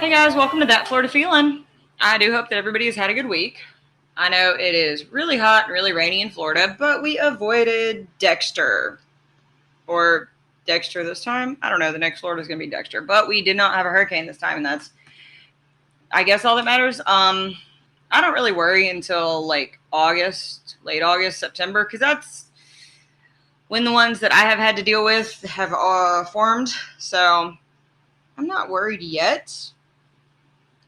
Hey guys, welcome to That Florida Feeling. I do hope that everybody has had a good week. I know it is really hot and really rainy in Florida, but we avoided Dexter. Or Dexter this time. I don't know. The next Florida is going to be Dexter. But we did not have a hurricane this time, and that's, I guess, all that matters. I don't really worry until like August, late August, September, because that's when the ones that I have had to deal with have formed. So I'm not worried yet.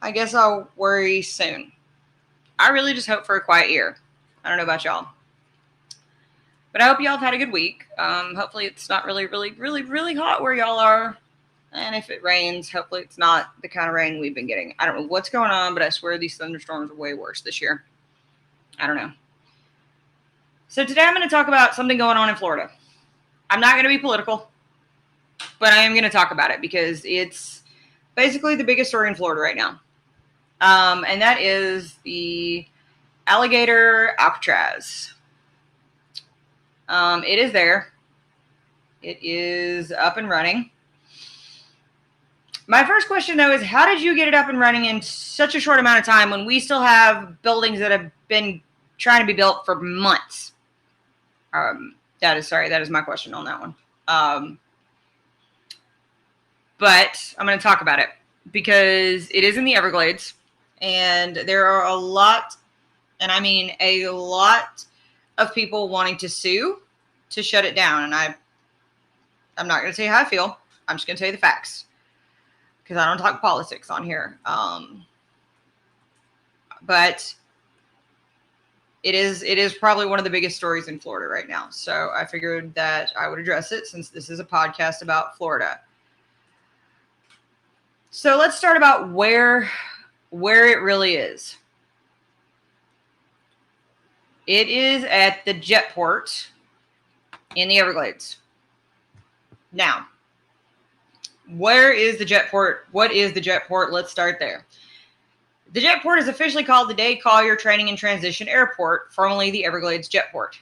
I guess I'll worry soon. I really just hope for a quiet year. I don't know about y'all. But I hope y'all have had a good week. Hopefully it's not really, really, really, really hot where y'all are. And if it rains, hopefully it's not the kind of rain we've been getting. I don't know what's going on, but I swear these thunderstorms are way worse this year. I don't know. So today I'm going to talk about something going on in Florida. I'm not going to be political, but I am going to talk about it because it's basically the biggest story in Florida right now. And that is the Alligator Alcatraz. It is there. It is up and running. My first question, though, is how did you get it up and running in such a short amount of time when we still have buildings that have been trying to be built for months? That is my question on that one. But I'm going to talk about it because it is in the Everglades, and there are a lot, and I mean a lot, of people wanting to sue to shut it down. And I'm not going to tell you how I feel. I'm just going to tell you the facts because I don't talk politics on here. But it is probably one of the biggest stories in Florida right now. So I figured that I would address it since this is a podcast about Florida. So let's start about where it really is. It is at the jetport in the Everglades. Now, where is the jetport? What is the jetport? Let's start there. The jetport is officially called the Dade Collier Training and Transition Airport, formerly the Everglades Jetport.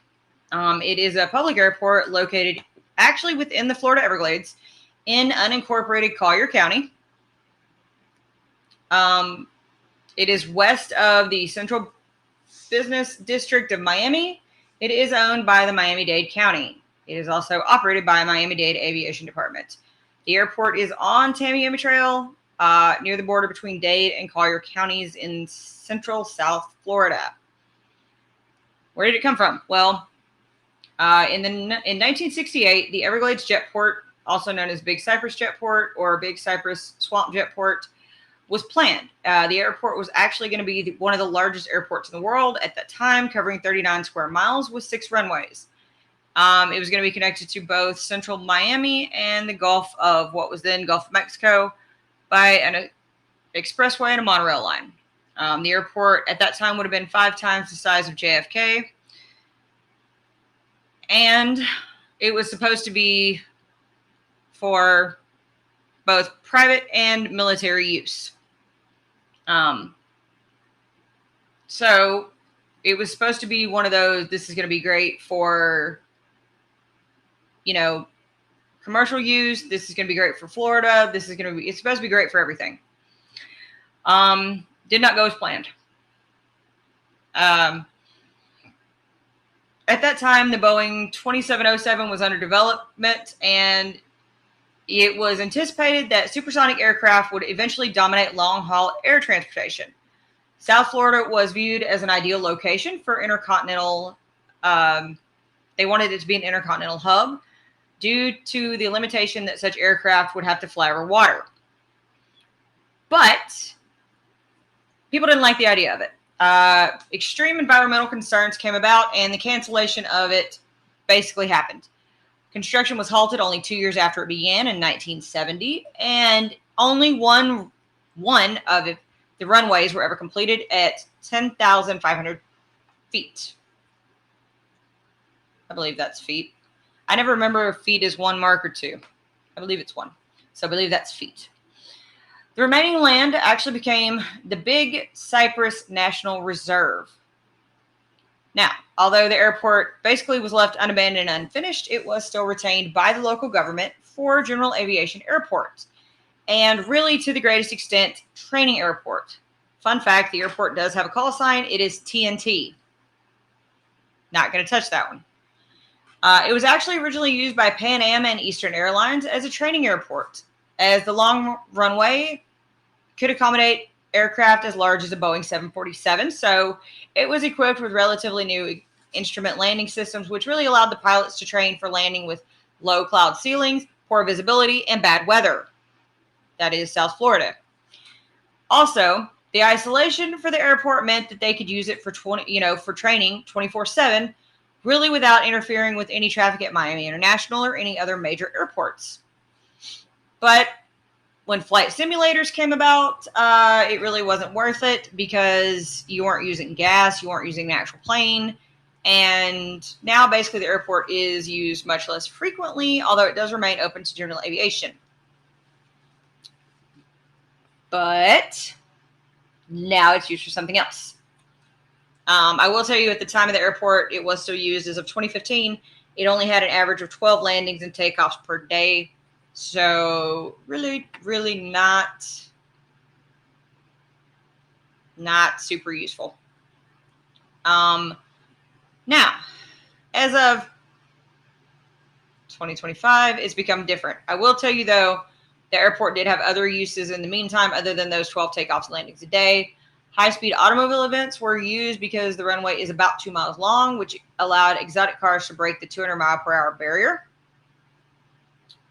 It is a public airport located actually within the Florida Everglades in unincorporated Collier County. It is west of the Central Business District of Miami. It is owned by the Miami-Dade County. It is also operated by Miami-Dade Aviation Department. The airport is on Tamiami Trail, near the border between Dade and Collier counties in central South Florida. Where did it come from? Well, in 1968, the Everglades Jetport, also known as Big Cypress Jetport or Big Cypress Swamp Jetport, was planned. The airport was actually going to be one of the largest airports in the world at that time, covering 39 square miles with 6 runways. It was going to be connected to both central Miami and the Gulf of what was then Gulf of Mexico by an expressway and a monorail line. The airport at that time would have been 5 times the size of JFK. And it was supposed to be for both private and military use. So it was supposed to be one of those, this is going to be great for, commercial use. This is going to be great for Florida. It's supposed to be great for everything. Did not go as planned. At that time, the Boeing 2707 was under development, and it was anticipated that supersonic aircraft would eventually dominate long-haul air transportation. South Florida was viewed as an ideal location for intercontinental. They wanted it to be an intercontinental hub due to the limitation that such aircraft would have to fly over water. But people didn't like the idea of it. Extreme environmental concerns came about, and the cancellation of it basically happened. Construction was halted only 2 years after it began in 1970, and only one of the runways were ever completed at 10,500 feet. I believe that's feet. I never remember if feet is 1 mark or 2. I believe it's 1. So I believe that's feet. The remaining land actually became the Big Cypress National Reserve. Now, although the airport basically was left unabandoned and unfinished, it was still retained by the local government for general aviation airports. and really, to the greatest extent, training airport. Fun fact, the airport does have a call sign. It is TNT. Not going to touch that one. It was actually originally used by Pan Am and Eastern Airlines as a training airport, as the long runway could accommodate aircraft as large as a Boeing 747. So it was equipped with relatively new instrument landing systems, which really allowed the pilots to train for landing with low cloud ceilings, poor visibility, and bad weather. That is South Florida. Also, the isolation for the airport meant that they could use it for for training 24/7, really without interfering with any traffic at Miami International or any other major airports. But when flight simulators came about, it really wasn't worth it because you weren't using gas, you weren't using an actual plane, and now basically the airport is used much less frequently, although it does remain open to general aviation. But now it's used for something else. I will tell you, at the time of the airport, it was still used. As of 2015, it only had an average of 12 landings and takeoffs per day. So really, really not super useful. Now, as of 2025, it's become different. I will tell you, though, the airport did have other uses in the meantime, other than those 12 takeoffs and landings a day. High-speed automobile events were used because the runway is about 2 miles long, which allowed exotic cars to break the 200-mile-per-hour barrier.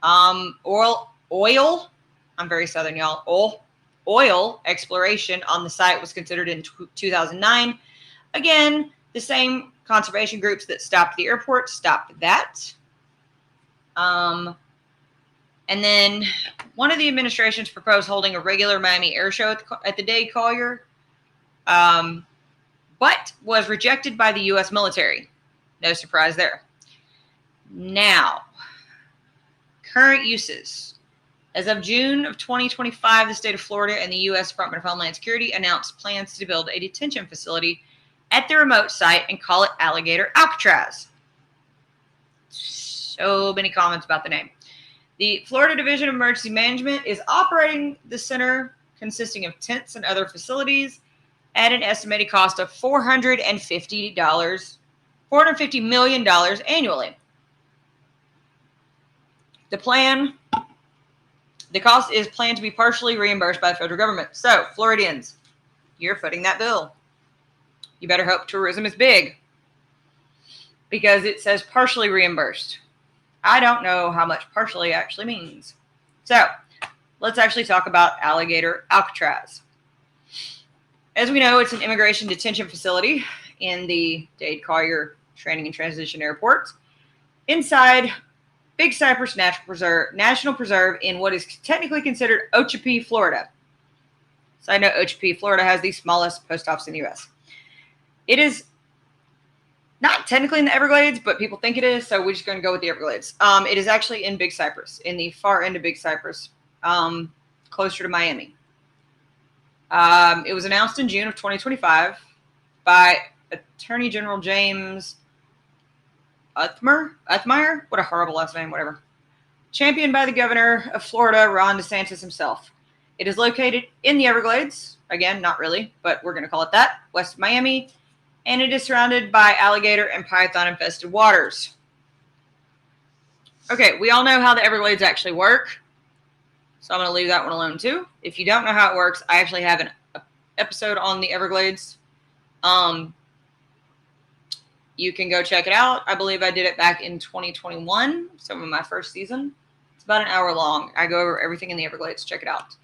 Oil, I'm very Southern, y'all. Oil exploration on the site was considered in 2009. Again, the same conservation groups that stopped the airport stopped that. And then one of the administrations proposed holding a regular Miami Air Show at the Dade Collier, but was rejected by the U.S. military. No surprise there. Now, current uses. As of June of 2025, the state of Florida and the U.S. Department of Homeland Security announced plans to build a detention facility at the remote site and call it Alligator Alcatraz. So many comments about the name. The Florida Division of Emergency Management is operating the center, consisting of tents and other facilities, at an estimated cost of $450 million annually. The cost is planned to be partially reimbursed by the federal government. So, Floridians, you're footing that bill. You better hope tourism is big, because it says partially reimbursed. I don't know how much partially actually means. So, let's actually talk about Alligator Alcatraz. As we know, it's an immigration detention facility in the Dade Collier Training and Transition Airport inside Big Cypress National Preserve in what is technically considered Okeechobee, Florida. So I know Okeechobee, Florida has the smallest post office in the U.S. It is not technically in the Everglades, but people think it is, so we're just going to go with the Everglades. It is actually in Big Cypress, in the far end of Big Cypress, closer to Miami. It was announced in June of 2025 by Attorney General James Uthmeyer? What a horrible last name, whatever. Championed by the governor of Florida, Ron DeSantis himself. It is located in the Everglades. Again, not really, but we're going to call it that. West of Miami. And it is surrounded by alligator and python-infested waters. Okay, we all know how the Everglades actually work. So I'm going to leave that one alone too. If you don't know how it works, I actually have an episode on the Everglades. You can go check it out. I believe I did it back in 2021, some of my first season. It's about an hour long. I go over everything in the Everglades. Check it out.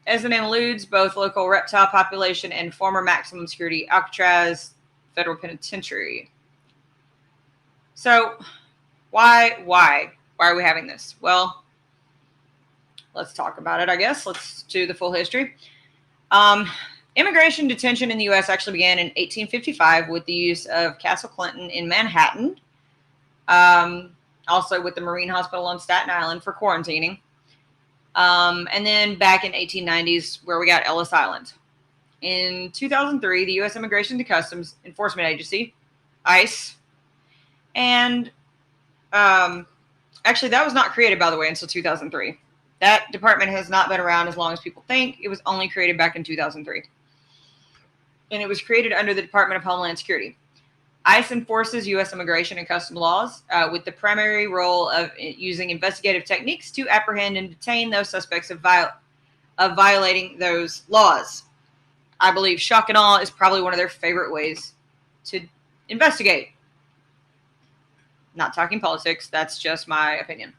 As the name alludes, both local reptile population and former maximum security Alcatraz Federal Penitentiary. So, why are we having this? Well, let's talk about it, I guess. Let's do the full history. Immigration detention in the U.S. actually began in 1855 with the use of Castle Clinton in Manhattan, also with the Marine Hospital on Staten Island for quarantining, and then back in 1890s where we got Ellis Island. In 2003, the U.S. Immigration and Customs Enforcement Agency, ICE, and actually that was not created, by the way, until 2003. That department has not been around as long as people think. It was only created back in 2003. And it was created under the Department of Homeland Security. ICE enforces U.S. immigration and customs laws with the primary role of using investigative techniques to apprehend and detain those suspects of violating those laws. I believe shock and awe is probably one of their favorite ways to investigate. Not talking politics, that's just my opinion.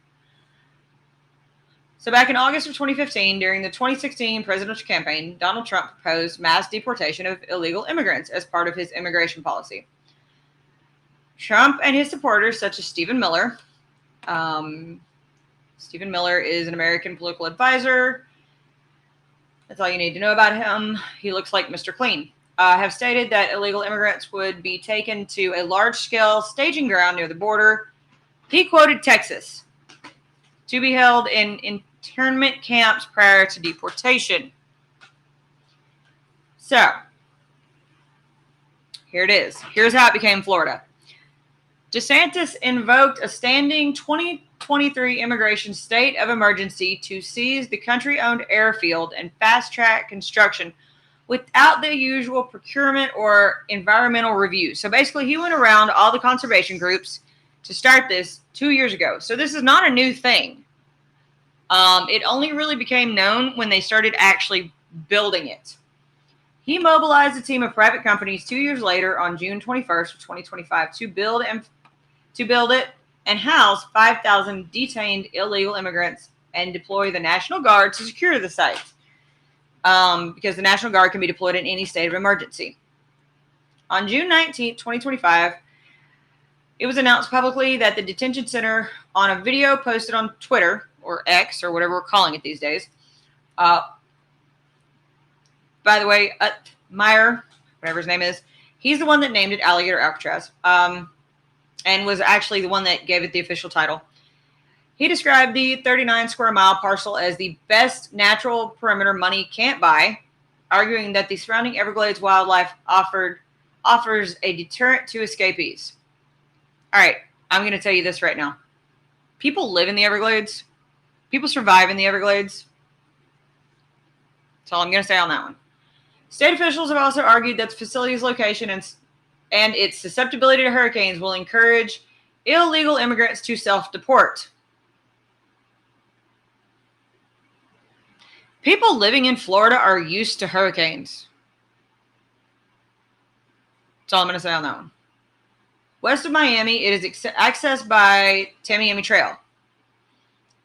So back in August of 2015, during the 2016 presidential campaign, Donald Trump proposed mass deportation of illegal immigrants as part of his immigration policy. Trump and his supporters, such as Stephen Miller, Stephen Miller is an American political advisor. That's all you need to know about him. He looks like Mr. Clean. Have stated that illegal immigrants would be taken to a large-scale staging ground near the border. He quoted Texas to be held in internment camps prior to deportation. So, here it is. Here's how it became Florida. DeSantis invoked a standing 2023 immigration state of emergency to seize the country-owned airfield and fast-track construction without the usual procurement or environmental review. So basically, he went around all the conservation groups to start this 2 years ago. So this is not a new thing. It only really became known when they started actually building it. He mobilized a team of private companies 2 years later on June 21st of 2025 to build it and house 5,000 detained illegal immigrants and deploy the National Guard to secure the site. Because the National Guard can be deployed in any state of emergency. On June 19th, 2025, it was announced publicly that the detention center, on a video posted on Twitter, or X, or whatever we're calling it these days. By the way, Meyer, whatever his name is, he's the one that named it Alligator Alcatraz, and was actually the one that gave it the official title. He described the 39 square mile parcel as the best natural perimeter money can't buy, arguing that the surrounding Everglades wildlife offers a deterrent to escapees. All right, I'm going to tell you this right now. People live in the Everglades. People survive in the Everglades. That's all I'm going to say on that one. State officials have also argued that the facility's location and its susceptibility to hurricanes will encourage illegal immigrants to self-deport. People living in Florida are used to hurricanes. That's all I'm going to say on that one. West of Miami, it is accessed by Tamiami Trail.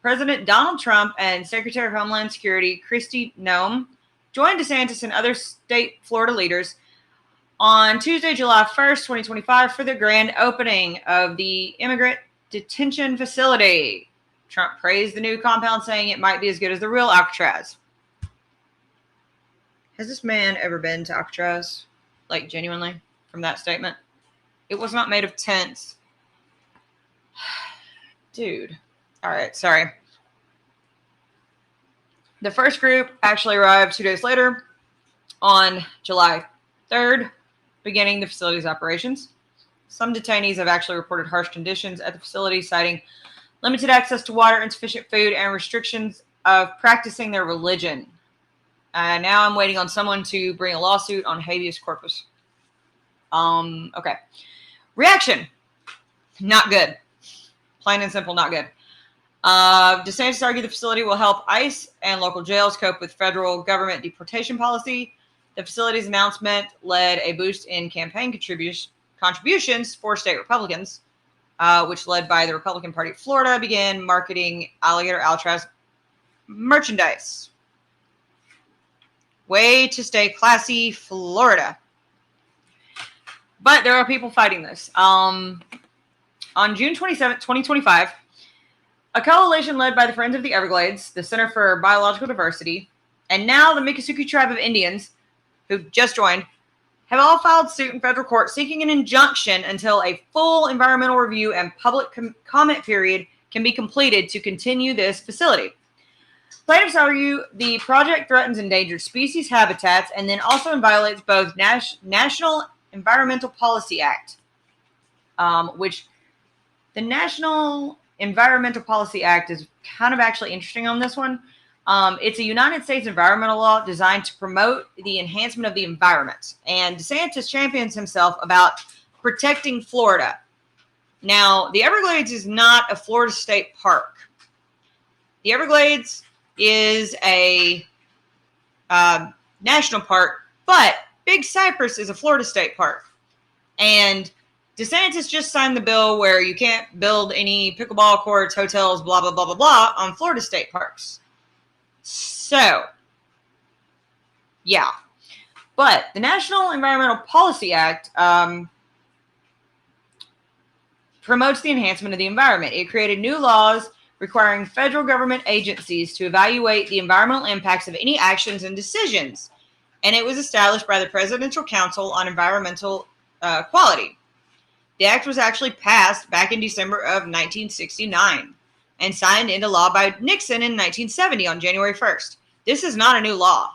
President Donald Trump and Secretary of Homeland Security Kristi Noem joined DeSantis and other state Florida leaders on Tuesday, July 1st, 2025, for the grand opening of the immigrant detention facility. Trump praised the new compound, saying it might be as good as the real Alcatraz. Has this man ever been to Alcatraz? Like, genuinely, from that statement? It was not made of tents. Dude. All right, sorry. The first group actually arrived 2 days later on July 3rd, beginning the facility's operations. Some detainees have actually reported harsh conditions at the facility, citing limited access to water, insufficient food, and restrictions of practicing their religion. Now I'm waiting on someone to bring a lawsuit on habeas corpus. Okay. Reaction. Not good. Plain and simple, not good. DeSantis argued the facility will help ICE and local jails cope with federal government deportation policy. The facility's announcement led a boost in campaign contributions for state Republicans, which, led by the Republican Party of Florida, began marketing Alligator Alcatraz merchandise. Way to stay classy, Florida. But there are people fighting this. On June 27, 2025, a coalition led by the Friends of the Everglades, the Center for Biological Diversity, and now the Miccosukee Tribe of Indians, who just joined, have all filed suit in federal court seeking an injunction until a full environmental review and public comment period can be completed to continue this facility. Plaintiffs argue the project threatens endangered species habitats and then also violates both National Environmental Policy Act, which the National Environmental Policy Act is kind of actually interesting on this one. It's a United States environmental law designed to promote the enhancement of the environment. And DeSantis champions himself about protecting Florida. Now, the Everglades is not a Florida state park. The Everglades is a national park, but Big Cypress is a Florida state park. And DeSantis just signed the bill where you can't build any pickleball courts, hotels, blah, blah, blah, blah, blah on Florida state parks. So, yeah. But the National Environmental Policy Act promotes the enhancement of the environment. It created new laws requiring federal government agencies to evaluate the environmental impacts of any actions and decisions. And it was established by the Presidential Council on Environmental Quality. The act was actually passed back in December of 1969 and signed into law by Nixon in 1970 on January 1st. This is not a new law.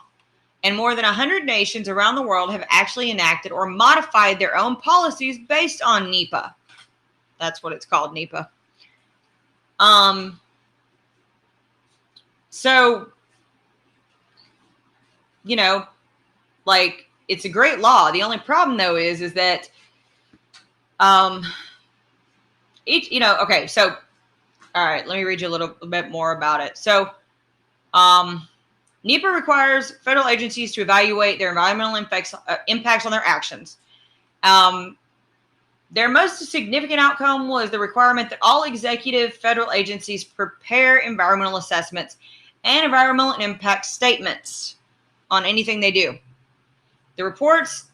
And more than 100 nations around the world have actually enacted or modified their own policies based on NEPA. That's what it's called, NEPA. So, you know, like, it's a great law. The only problem, though, is that, okay, so, all right, let me read you a little bit more about it. So, NEPA requires federal agencies to evaluate their environmental impacts on their actions. Their most significant outcome was the requirement that all executive federal agencies prepare environmental assessments and environmental impact statements on anything they do. The reports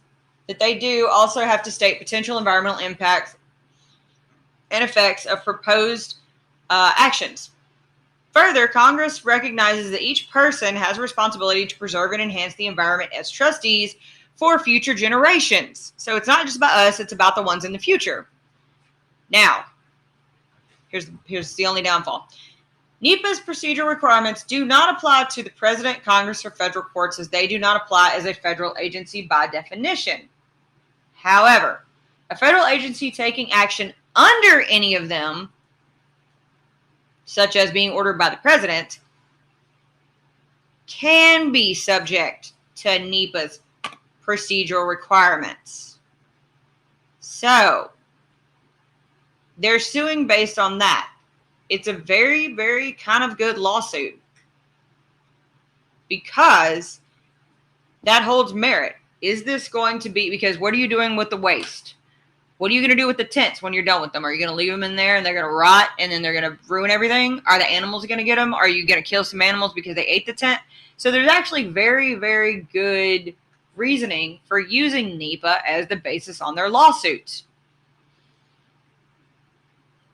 that they do also have to state potential environmental impacts and effects of proposed actions. Further, Congress recognizes that each person has a responsibility to preserve and enhance the environment as trustees for future generations. So it's not just about us, it's about the ones in the future. Now, here's the only downfall. NEPA's procedural requirements do not apply to the President, Congress, or federal courts, as they do not apply as a federal agency by definition. However, a federal agency taking action under any of them, such as being ordered by the President, can be subject to NEPA's procedural requirements. So, they're suing based on that. It's a very, very kind of good lawsuit because that holds merit. Is this going to be, because what are you doing with the waste? What are you going to do with the tents when you're done with them? Are you going to leave them in there and they're going to rot and then they're going to ruin everything? Are the animals going to get them? Are you going to kill some animals because they ate the tent? So there's actually very, very good reasoning for using NEPA as the basis on their lawsuits.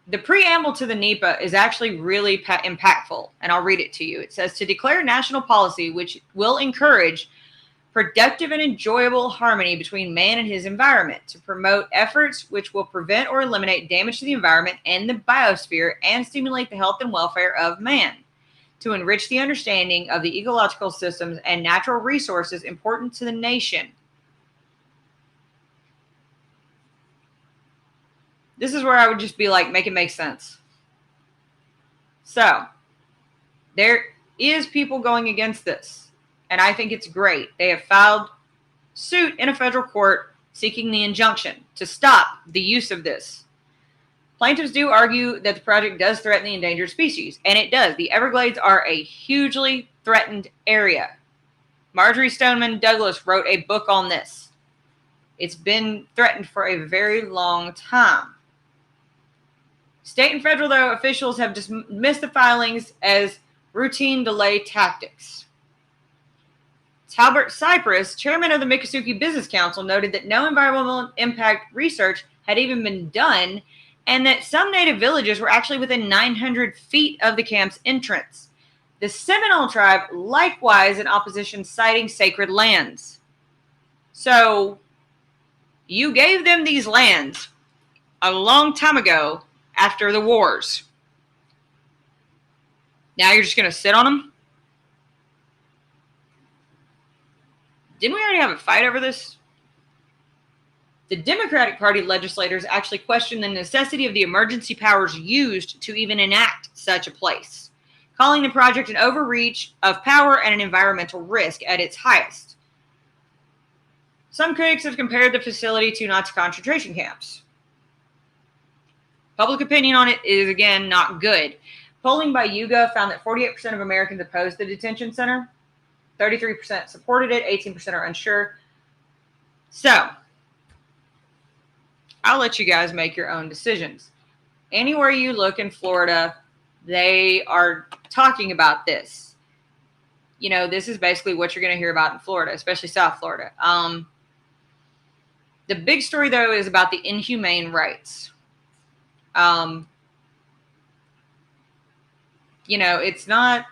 The preamble to the NEPA is actually really impactful, and I'll read it to you. It says, to declare national policy which will encourage productive and enjoyable harmony between man and his environment, to promote efforts which will prevent or eliminate damage to the environment and the biosphere and stimulate the health and welfare of man, to enrich the understanding of the ecological systems and natural resources important to the nation. This is where I would just be like, make it make sense. So, there is people going against this, and I think it's great. They have filed suit in a federal court seeking the injunction to stop the use of this. Plaintiffs do argue that the project does threaten the endangered species, and it does. The Everglades are a hugely threatened area. Marjorie Stoneman Douglas wrote a book on this. It's been threatened for a very long time. State and federal, though, officials have dismissed the filings as routine delay tactics. Talbert Cypress, chairman of the Miccosukee Business Council, noted that no environmental impact research had even been done and that some native villages were actually within 900 feet of the camp's entrance. The Seminole tribe, likewise in opposition, citing sacred lands. So, you gave them these lands a long time ago after the wars. Now you're just going to sit on them? Didn't we already have a fight over this? The Democratic Party legislators actually questioned the necessity of the emergency powers used to even enact such a place, calling the project an overreach of power and an environmental risk at its highest. Some critics have compared the facility to Nazi concentration camps. Public opinion on it is, again, not good. Polling by YouGov found that 48% of Americans opposed the detention center, 33% supported it, 18% are unsure. So, I'll let you guys make your own decisions. Anywhere you look in Florida, they are talking about this. You know, this is basically what you're going to hear about in Florida, especially South Florida. The big story, though, is about the inhumane rights. You know, it's not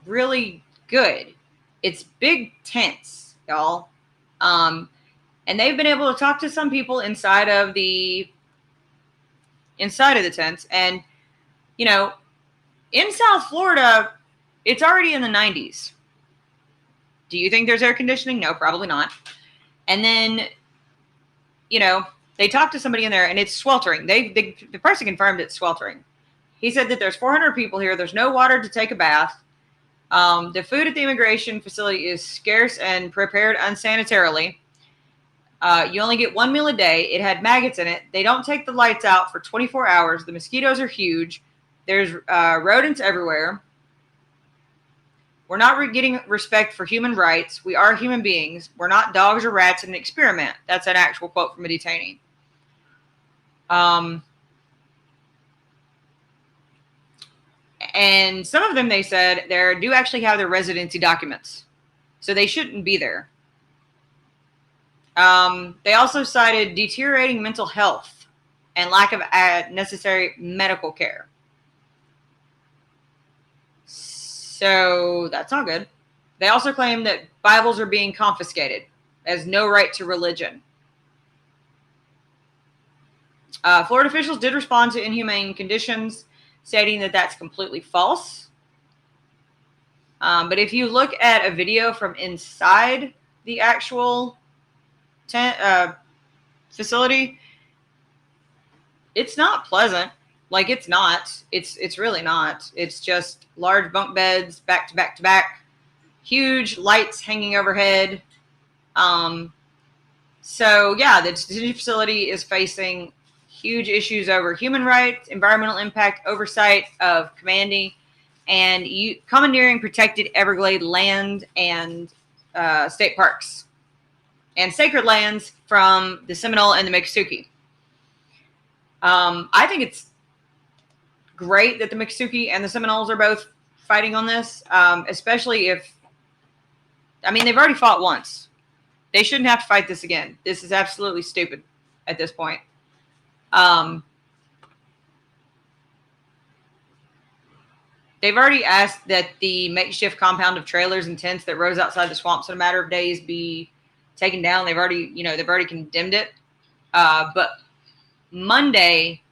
really good. It's big tents, y'all. And they've been able to talk to some people inside of the tents. And, you know, in South Florida, it's already in the 90s. Do you think there's air conditioning? No, probably not. And then, you know, they talked to somebody in there, and it's sweltering. The person confirmed it's sweltering. He said that there's 400 people here. There's no water to take a bath. The food at the immigration facility is scarce and prepared unsanitarily. You only get one meal a day. It had maggots in it. They don't take the lights out for 24 hours. The mosquitoes are huge. There's rodents everywhere. We're not getting respect for human rights. We are human beings. We're not dogs or rats in an experiment. That's an actual quote from a detainee. And some of them, they said, they do actually have their residency documents. So they shouldn't be there. They also cited deteriorating mental health and lack of necessary medical care. So that's not good. They also claim that Bibles are being confiscated as no right to religion. Florida officials did respond to inhumane conditions, stating that that's completely false. But if you look at a video from inside the actual tent facility, it's not pleasant. Like, it's not. It's really not. It's just large bunk beds, back to back to back, huge lights hanging overhead. So yeah, the detention facility is facing huge issues over human rights, environmental impact, oversight of commanding, and commandeering protected Everglade land and state parks and sacred lands from the Seminole and the Miccosukee. I think it's great that the Miccosukee and the Seminoles are both fighting on this, especially if, I mean, they've already fought once. They shouldn't have to fight this again. This is absolutely stupid at this point. They've already asked that the makeshift compound of trailers and tents that rose outside the swamps in a matter of days be taken down. They've already condemned it. But Monday,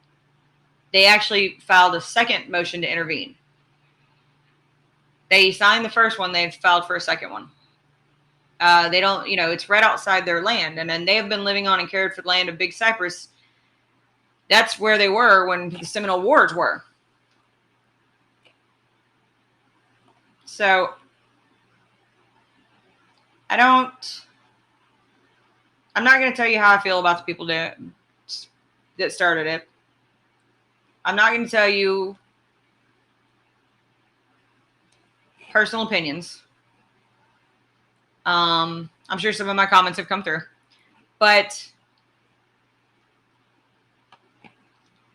they actually filed a second motion to intervene. They signed the first one. They've filed for a second one. They don't, it's right outside their land. And then they have been living on and cared for the land of Big Cypress. That's where they were when the Seminole Wars were. So, I'm not going to tell you how I feel about the people that started it. I'm not going to tell you personal opinions. I'm sure some of my comments have come through. But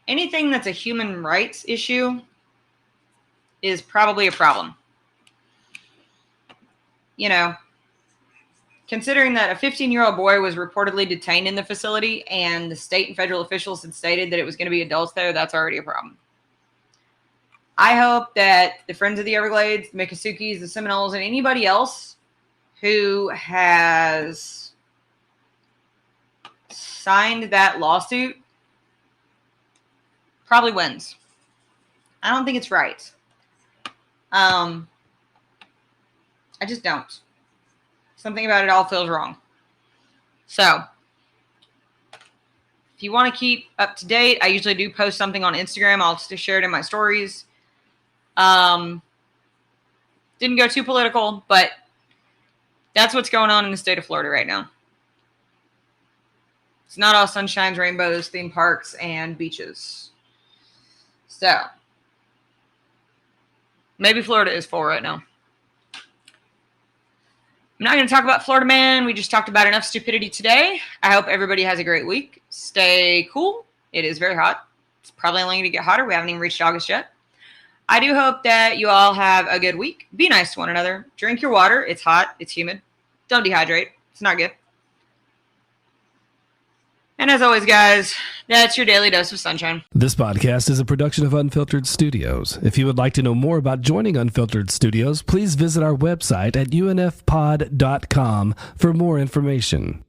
anything that's a human rights issue is probably a problem. Considering that a 15-year-old boy was reportedly detained in the facility and the state and federal officials had stated that it was going to be adults there, that's already a problem. I hope that the Friends of the Everglades, the Miccosukees, the Seminoles, and anybody else who has signed that lawsuit probably wins. I don't think it's right. I just don't. Something about it all feels wrong. So, if you want to keep up to date, I usually do post something on Instagram. I'll just share it in my stories. Didn't go too political, but that's what's going on in the state of Florida right now. It's not all sunshines, rainbows, theme parks, and beaches. So, maybe Florida is full right now. I'm not going to talk about Florida Man. We just talked about enough stupidity today. I hope everybody has a great week. Stay cool. It is very hot. It's probably only going to get hotter. We haven't even reached August yet. I do hope that you all have a good week. Be nice to one another. Drink your water. It's hot. It's humid. Don't dehydrate. It's not good. And as always, guys, that's your daily dose of sunshine. This podcast is a production of Unfiltered Studios. If you would like to know more about joining Unfiltered Studios, please visit our website at unfpod.com for more information.